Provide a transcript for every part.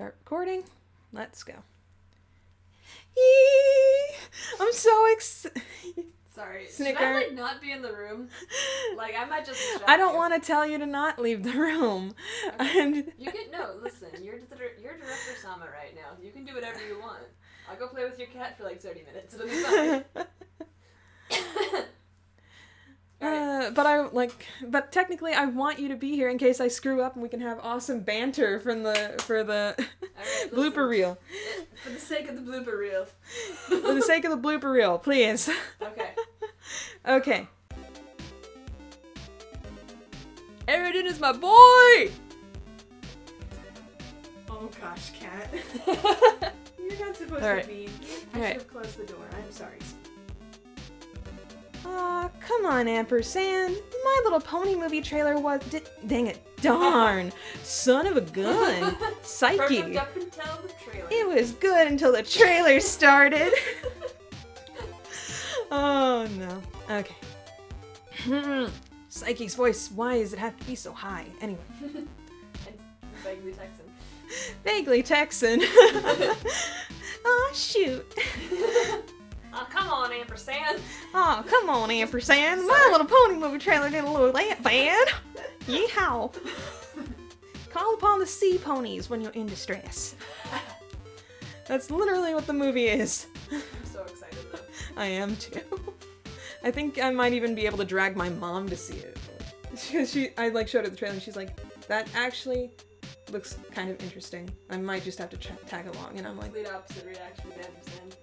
Start recording. Let's go. Yee! I'm so excited. Sorry. Snicker. Should I, not be in the room? I might just I don't want to tell you to not leave the room. Okay. Listen, you're Director Sama right now. You can do whatever you want. I'll go play with your cat for 30 minutes. It'll be fine. But technically I want you to be here in case I screw up and we can have awesome banter for the right, blooper reel. For the sake of the blooper reel. For the sake of the blooper reel, please. Okay. Okay. Eridan is my boy! Oh gosh, cat. You're not supposed to be. I should have closed the door. I'm sorry. Aw, come on, Ampersand. My Little Pony movie trailer was... dang it. Darn. Son of a gun. Psyche. Perfect up until the trailer. It was good until the trailer started. Oh, no. Okay. Psyche's voice. Why does it have to be so high? Anyway. And vaguely Texan. Vaguely Texan. Aw, shoot. Oh, come on, Ampersand. Oh, come on, Ampersand. My Little Pony movie trailer didn't look that bad. Yeehaw. Call upon the sea ponies when you're in distress. That's literally what the movie is. I'm so excited, though. I am, too. I think I might even be able to drag my mom to see it. Because I showed her the trailer and she's like, that actually looks kind of interesting. I might just have to tag along. And I'm like... Complete opposite reaction to Ampersand.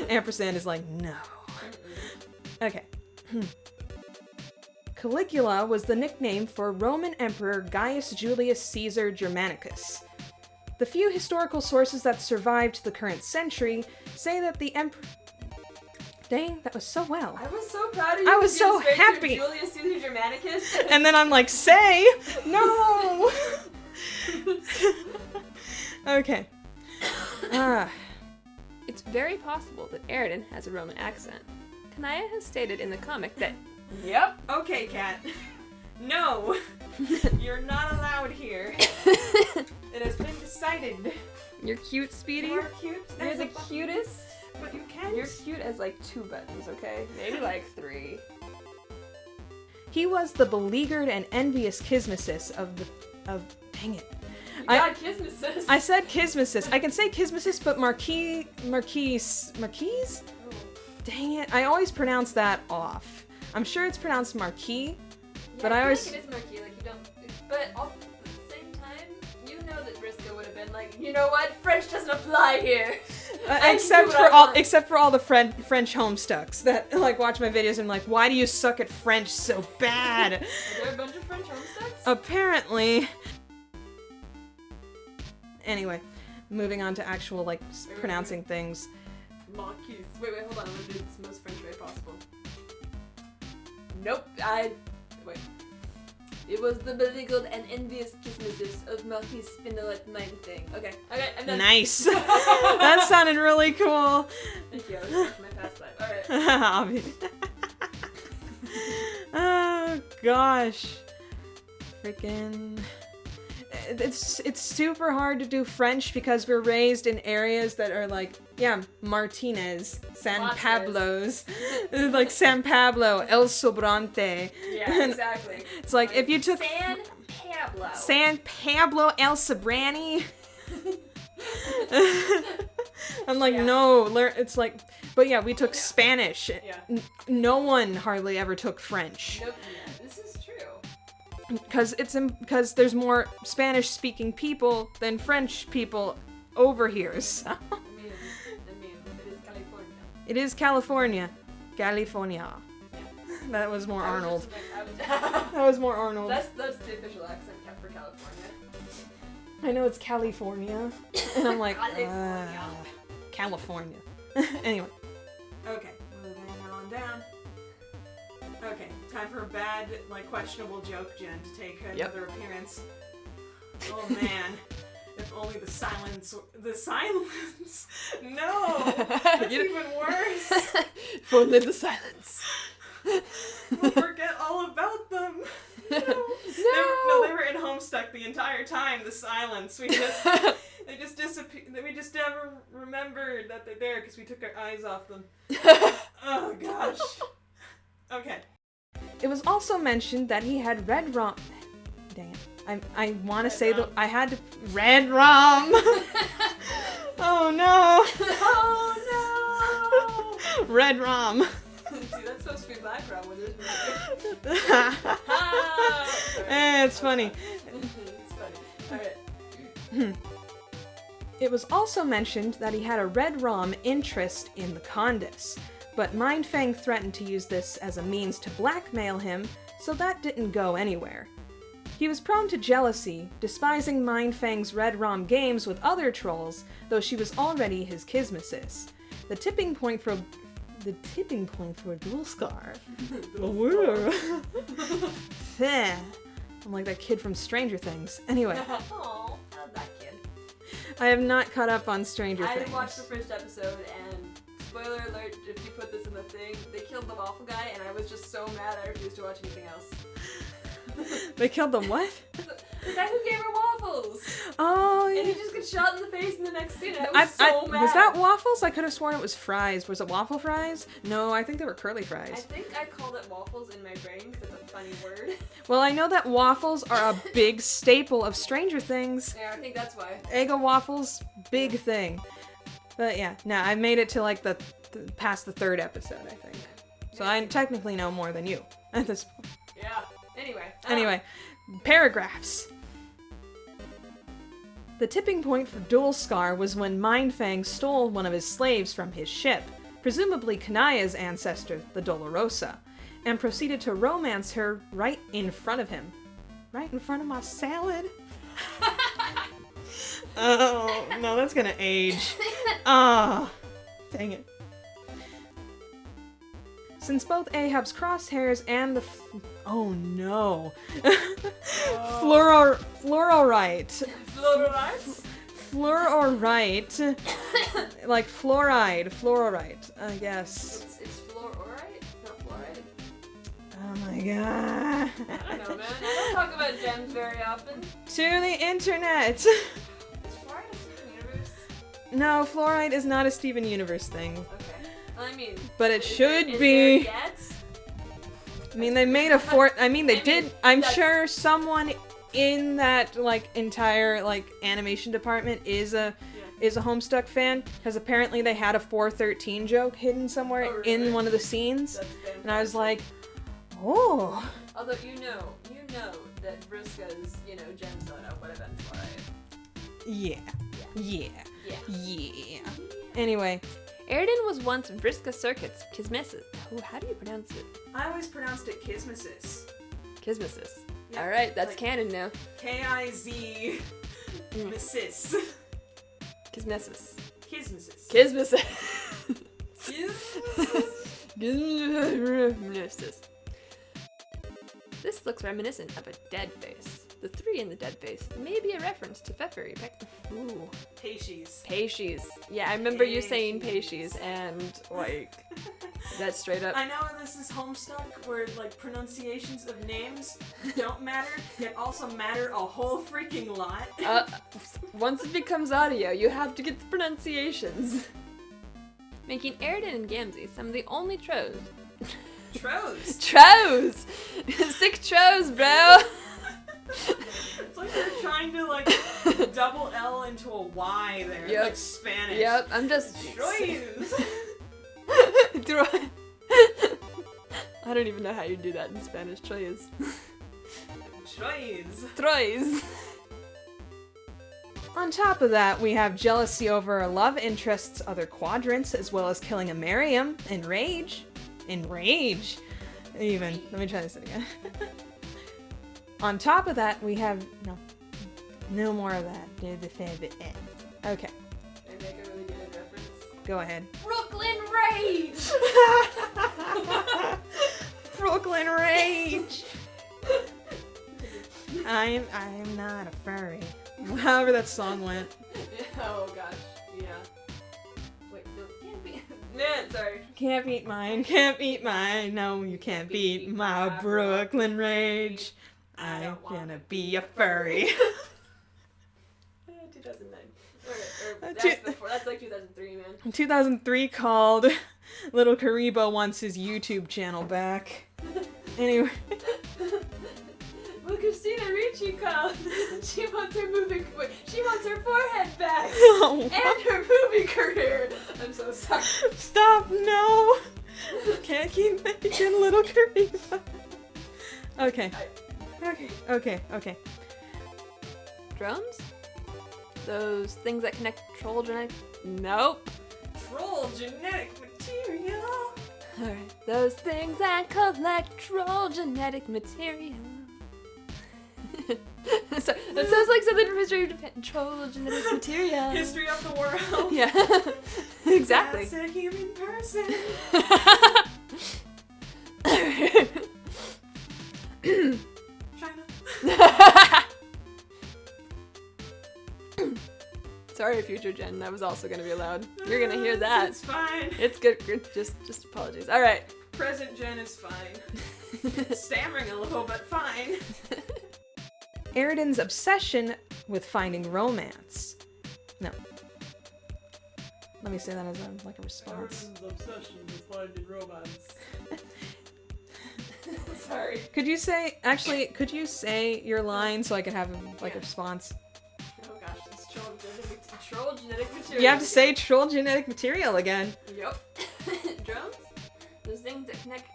Ampersand is like, no. Okay. Caligula was the nickname for Roman Emperor Gaius Julius Caesar Germanicus. The few historical sources that survived the current century say that the emperor... Dang, that was so well. I was so proud of you. I was so happy. Julius Caesar Germanicus. And then I'm like, say! No! Okay. It's very possible that Eridan has a Roman accent. Kanaya has stated in the comic that... Yep. Okay, Kat. No. You're not allowed here. It has been decided. You're cute, Speedy. You're cute. You're the cutest. But you can't. You're cute as 2 buttons, okay? Maybe 3. He was the beleaguered and envious Kismesis of dang it. Kismesis. I said Kismesis. I can say Kismesis, but Marquise? Oh. Dang it. I always pronounce that off. I'm sure it's pronounced Marquis, but I always... it is Marquis, you don't... But at the same time, you know that Briscoe would have been like, you know what? French doesn't apply here. Except for all the French homestucks that watch my videos and like, why do you suck at French so bad? Are there a bunch of French homestucks? Apparently. Anyway, moving on to actual pronouncing things. Marquis. Wait, hold on. I'm gonna do this most French way possible. Nope. Wait. It was the beleaguered and envious Kismesis of Marquis Spinelette Mine thing. Okay, I'm done. Nice. That sounded really cool. Thank you. I was watching my past life. Alright. Oh, gosh. Freaking... It's super hard to do French because we're raised in areas that are Martinez, San Pablo's, San Pablo, El Sobrante. Yeah, exactly. It's like if you took San Pablo, El Sobrani. I'm like, no, it's but yeah, we took Spanish. Yeah. No one hardly ever took French. Nope. Yeah, this is true. Because there's more Spanish-speaking people than French people over here. So. I mean, it is California. It is California. California. Yeah. That was more Arnold. That was more Arnold. That's the official accent for California. I know it's California, and I'm like, California. California. Anyway. Okay, moving on down. Okay, time for a bad, questionable joke, Jen, to take another appearance. Oh man, if only the silence. No, that's even worse. If only the silence. We'll forget all about them. No. They were in Homestuck the entire time. The silence. We just just disappear. We just never remembered that they're there because we took our eyes off them. Oh gosh. Okay. It was also mentioned that he had red rum. Dang it. I want to say that I had to red rum. Oh no. Oh no! Red rum. See, that's supposed to be black rum when there's It's funny. It's funny. Alright. It was also mentioned that he had a red rum interest in the Condis, but Mindfang threatened to use this as a means to blackmail him, so that didn't go anywhere. He was prone to jealousy, despising Mindfang's red rum games with other trolls, though she was already his kismesis. The tipping point for Dual Scar. I'm like that kid from Stranger Things. Anyway. Aw, that kid. I have not caught up on Stranger Things. I watched the first episode, and spoiler alert, if you put this in the thing, they killed the waffle guy, and I was just so mad I refused to watch anything else. They killed the what? The guy who gave her waffles! Oh, yeah. And he just gets shot in the face in the next scene, and I was so mad. Was that waffles? I could have sworn it was fries. Was it waffle fries? No, I think they were curly fries. I think I called it waffles in my brain because it's a funny word. Well, I know that waffles are a big staple of Stranger Things. Yeah, I think that's why. Eggo waffles, big thing. But yeah, no, I made it to like the past the third episode, I think. So I technically know more than you at this point. Yeah. Anyway, paragraphs. The tipping point for Dual Scar was when Mindfang stole one of his slaves from his ship, presumably Kanaya's ancestor, the Dolorosa, and proceeded to romance her right in front of him. Right in front of my salad? Oh, no, that's gonna age. Ah, dang it. Since both Ahab's crosshairs and the oh no. Fluorite. Fluorite? Fluorite. Like fluoride, I guess. It's fluorite? Not fluoride? Oh my god. I don't know, man. I don't talk about gems very often. To the internet. Is fluoride a Steven Universe? No, fluoride is not a Steven Universe thing. Okay. Well, I mean, But it should is be. there yet? I mean, they made a fort. I mean, they did. mean, I'm that's- sure someone in that like entire like animation department is a Homestuck fan, because apparently they had a 413 joke hidden somewhere Oh, really? in one of the scenes, That's fantastic. and I was like, oh. Although you know that Vriska's, gem soda would have been fluoride. Yeah. Yeah. Anyway, Eridan was once Vriska Circuit's Kismesis. Oh, how do you pronounce it? I always pronounced it Kismesis. Kismesis. Yep, Alright, that's like- canon now. K-I-Z. Missis. Kismesis. Kismesis. Kismesis. Kismesis. This looks reminiscent of a dead face. The 3 in the dead face may be a reference to Pfeffery. Ooh. Paishes. Paishes. Yeah, I remember you saying Paishes, and like, that's straight up. I know this is Homestuck, where like pronunciations of names don't matter, yet also matter a whole freaking lot. Once it becomes audio, you have to get the pronunciations. Making Eridan and Gamzee some of the only Tros. Tros. Tros! Sick Tros, bro! It's like they're trying to like double L into a Y there, Yep. like Spanish. Yep, I'm just. Troyes. I don't even know how you do that in Spanish. Troyes. Troyes. Troyes. On top of that, we have jealousy over a love interest's other quadrants, as well as killing a Miriam in Rage. Even. Let me try this again. On top of that, we have no more of that. Okay, I make a really good reference. go ahead. Brooklyn Rage! Brooklyn Rage. I am not a furry. However that song went. Oh gosh, yeah. Wait, no, can't be. Man, sorry. Can't beat mine, can't beat mine. No, you can't beat my Brooklyn Rage. I'm gonna be a furry. 2009. That's like 2003, man. 2003 called Little Karibo wants his YouTube channel back. Anyway. Well, Christina Ricci called. She wants her she wants her forehead back. Oh, And her movie career. I'm so sorry. stop, no! Can't keep making Little Karibo. Okay. Okay. Drones? Those things that connect troll genetic... Nope. Troll genetic material. Alright. Those things that collect troll genetic material. So, that sounds like something from History of Japan. Troll genetic material. History of the world. Yeah. Exactly. That's a human person. China. Sorry, future Jen. That was also gonna be loud. You're gonna hear that. It's fine. It's good. Just apologies. All right. Present Jen is fine. Stammering a little, but fine. Eridan's obsession with finding romance. No. Let me say that as a response. Eridan's obsession with finding romance. Sorry. Could you say your line so I could have a response? Oh gosh, it's troll genetic material. You have to say troll genetic material again. Yep. Drones? Those things that connect.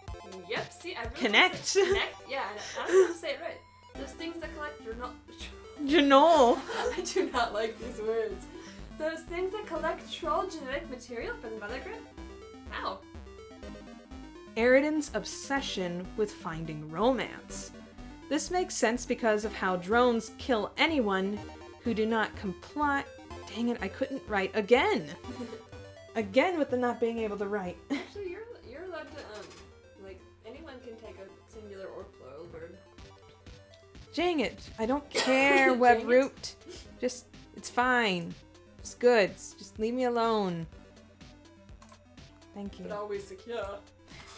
Yep, see, I really Connect? Connect? Yeah, I don't know how to say it right. Those things that collect Janol. I do not like these words. Those things that collect troll genetic material for the mother grid? How? Eridan's obsession with finding romance. This makes sense because of how drones kill anyone who do not comply. Dang it, I couldn't write again. Again with the not being able to write. Actually, you're allowed to anyone can take a singular or plural verb. Dang it, I don't care, Dang web it. root. It's fine. It's good. Just leave me alone. Thank you. But always secure.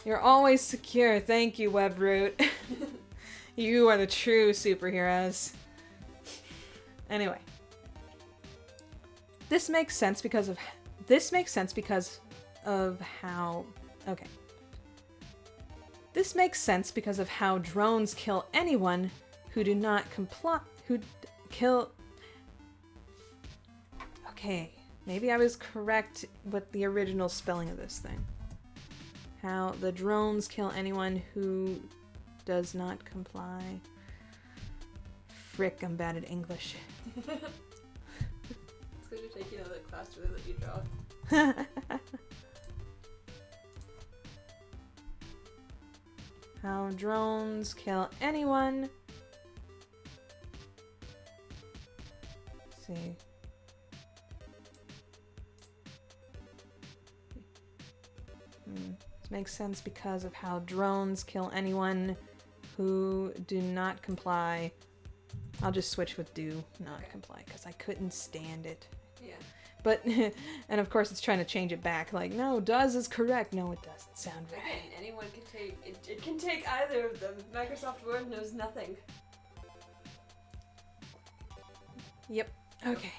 You're always secure. Thank you, Webroot. You are the true superheroes. Anyway. This makes sense because of how... Okay. This makes sense because of how drones kill anyone who do not comply... Okay. Maybe I was correct with the original spelling of this thing. How the drones kill anyone who does not comply. Frick, I'm bad at English. It's because you're taking another class where they let you draw. How drones kill anyone. Let's see. This makes sense because of how drones kill anyone who do not comply. I'll just switch with do not comply because I couldn't stand it. Yeah. But, and of course it's trying to change it back, like, no, does is correct. No, it doesn't sound right. Again, anyone can take it can take either of them. Microsoft Word knows nothing. Yep. Okay.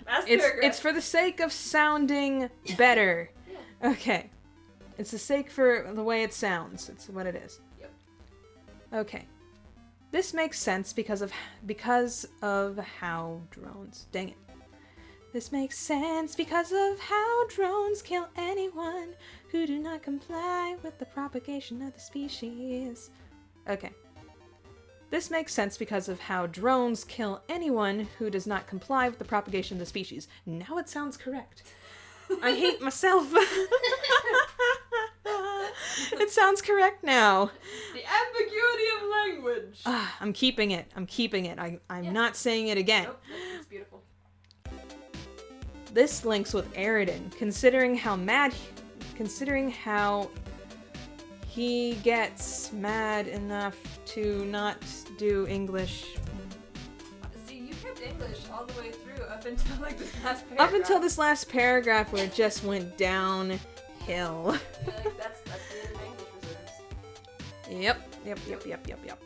Last paragraph. It's for the sake of sounding better. Yeah. Okay. It's the sake for the way it sounds. It's what it is. Yep. Okay. This makes sense because of how drones. Dang it. This makes sense because of how drones kill anyone who do not comply with the propagation of the species. Okay. This makes sense because of how drones kill anyone who does not comply with the propagation of the species. Now it sounds correct. I hate myself. It sounds correct now. The ambiguity of language. I'm keeping it. I'm not saying it again. Nope, that's beautiful. This links with Eridan, considering how he gets mad enough to not do English. See, you kept English all the way through up until like this last paragraph. Up until this last paragraph where it just went downhill. Yeah, like that's the end of English reserves. Yep. Yep.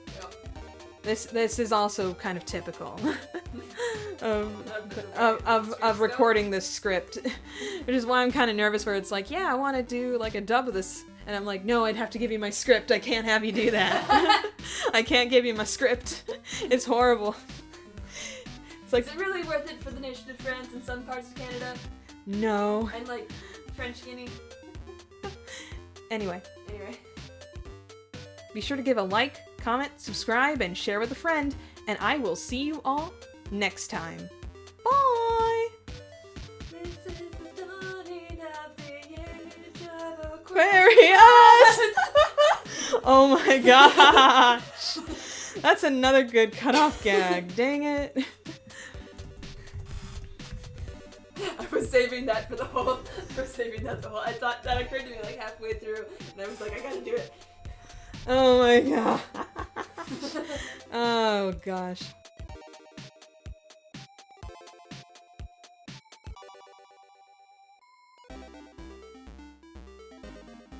This is also kind of typical of recording this script, which is why I'm kind of nervous. Where it's like, yeah, I want to do like a dub of this, and I'm like, no, I'd have to give you my script. I can't have you do that. I can't give you my script. It's horrible. It's like, is it really worth it for the nation of France and some parts of Canada? No. And like French Guinea. Anyway. Be Be sure to give a like, comment, subscribe, and share with a friend, and I will see you all next time. Bye! This is the dawning of the age of Aquarius! Oh my gosh! That's another good cutoff gag. Dang it. I was saving that for the whole. I thought that occurred to me like halfway through, and I was like, I gotta do it. Oh my god. Oh gosh.